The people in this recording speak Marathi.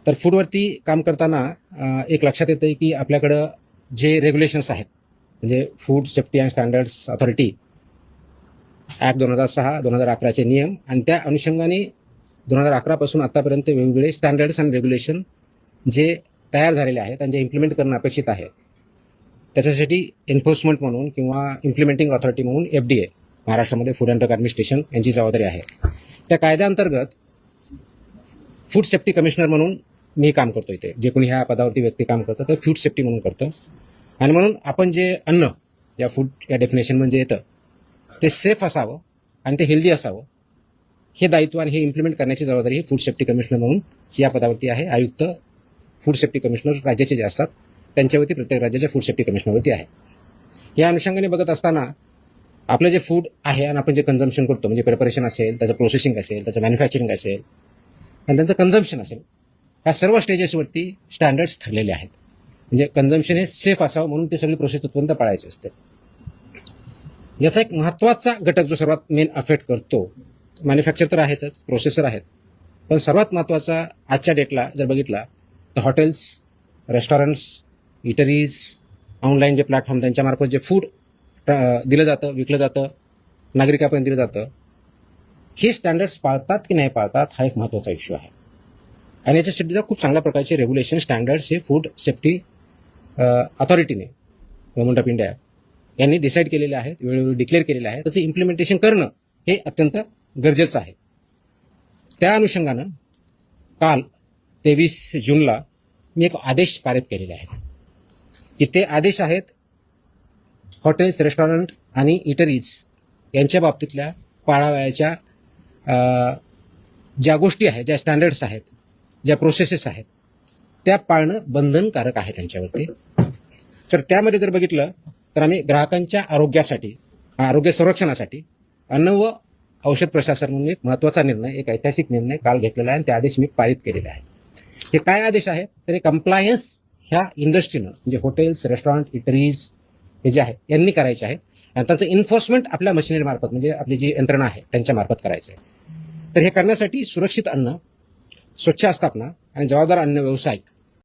तर फूडवरती काम करताना एक लक्षात येतं की आपल्याकडं जे रेग्युलेशन्स आहेत, म्हणजे food safety and standards authority act 2006, 2011चे नियम आणि त्या अनुषंगाने 2011 पासून आतापर्यंत वेगवेगळे स्टँडर्ड्स अँड रेग्युलेशन जे तयार झालेले आहेत आणि जे इम्प्लिमेंट करणं अपेक्षित आहे, त्याच्यासाठी एन्फोर्समेंट म्हणून किंवा इम्प्लिमेंटिंग ऑथॉरिटी म्हणून FDA महाराष्ट्रामध्ये फूड अँड ड्रग ॲडमिनिस्ट्रेशन यांची जबाबदारी आहे. त्या कायद्याअंतर्गत फूड सेफ्टी कमिशनर म्हणून मी काम करतो. इथे जे कोणी ह्या पदावरती व्यक्ती काम करतं तर फूड सेफ्टी म्हणून करतं. आणि म्हणून आपण जे अन्न या फूड या डेफिनेशन म्हणजे येतं ते सेफ असावं आणि ते हेल्दी असावं, हे दायित्व आणि हे इम्प्लिमेंट करण्याची जबाबदारी फूड सेफ्टी कमिशनर म्हणून या पदावरती आहे. आयुक्त फूड सेफ्टी कमिशनर राज्याचे जे असतात त्यांच्यावरती प्रत्येक राज्याच्या फूड सेफ्टी कमिशनरवरती आहे. या अनुषंगाने बघत असताना आपलं जे फूड आहे आणि आपण जे कन्झम्पशन करतो, म्हणजे प्रिपरेशन असेल, त्याचं प्रोसेसिंग असेल, त्याचं मॅन्युफॅक्चरिंग असेल आणि त्यांचं कन्झम्पशन असेल, ह्या सर्व स्टेजेसवरती स्टँडर्ड्स ठरलेले आहेत. म्हणजे कन्झम्पशन हे सेफ असावं म्हणून ते सगळी प्रोसेस तत्पर्यंत पाळायची असते. याचा एक महत्त्वाचा घटक जो सर्वात मेन अफेक्ट करतो, मॅन्युफॅक्चर तर आहेच, प्रोसेसर आहेत, पण सर्वात महत्त्वाचा आजच्या डेटला जर बघितला तर हॉटेल्स, रेस्टॉरंट्स, इटरीज, ऑनलाईन जे प्लॅटफॉर्म त्यांच्यामार्फत जे फूड दिलं जातं, विकलं जातं, नागरिकांपर्यंत दिलं जातं, हे स्टँडर्ड्स पाळतात की नाही पाळतात हा एक महत्त्वाचा इश्यू आहे. आणि याच्यासाठी खूप चांगल्या प्रकारचे रेग्युलेशन स्टँडर्ड्स हे फूड सेफ्टी अथॉरिटीने, गव्हर्नमेंट ऑफ इंडिया यांनी डिसाईड केलेले आहेत, वेळोवेळी डिक्लेअर केलेले आहे. त्याचं इम्प्लिमेंटेशन करणं हे अत्यंत गरजेचं आहे. त्या अनुषंगानं काल 23 जूनला मी एक आदेश पारित केलेले आहेत की ते आदेश आहेत हॉटेल्स, रेस्टॉरंट आणि इटरीज यांच्या बाबतीतल्या पाळावयाच्या ज्या गोष्टी आहेत, ज्या स्टँडर्ड्स आहेत, ज्या प्रोसेसेस आहेत, त्या पाळणं बंधनकारक आहे त्यांच्यावरती. तर त्यामध्ये जर बघितलं तर आम्ही ग्राहकांच्या आरोग्यासाठी, आरोग्य संरक्षणासाठी अन्न व औषध प्रशासन म्हणून एक महत्त्वाचा निर्णय, एक ऐतिहासिक निर्णय काल घेतलेला आहे आणि ते आदेश मी पारित केलेले आहे. हे काय आदेश आहे तर कंप्लायन्स ह्या इंडस्ट्रीनं, म्हणजे हॉटेल्स, रेस्टॉरंट, इटरीज हे जे आहेत यांनी करायचे आहेत आणि त्यांचं इन्फोर्समेंट आपल्या मशिनरीमार्फत, म्हणजे आपली जी यंत्रणा आहे त्यांच्यामार्फत करायचं आहे. तर हे करण्यासाठी सुरक्षित अन्न, स्वच्छ आस्थापना आणि जबाबदार अन्न व्यावसायिक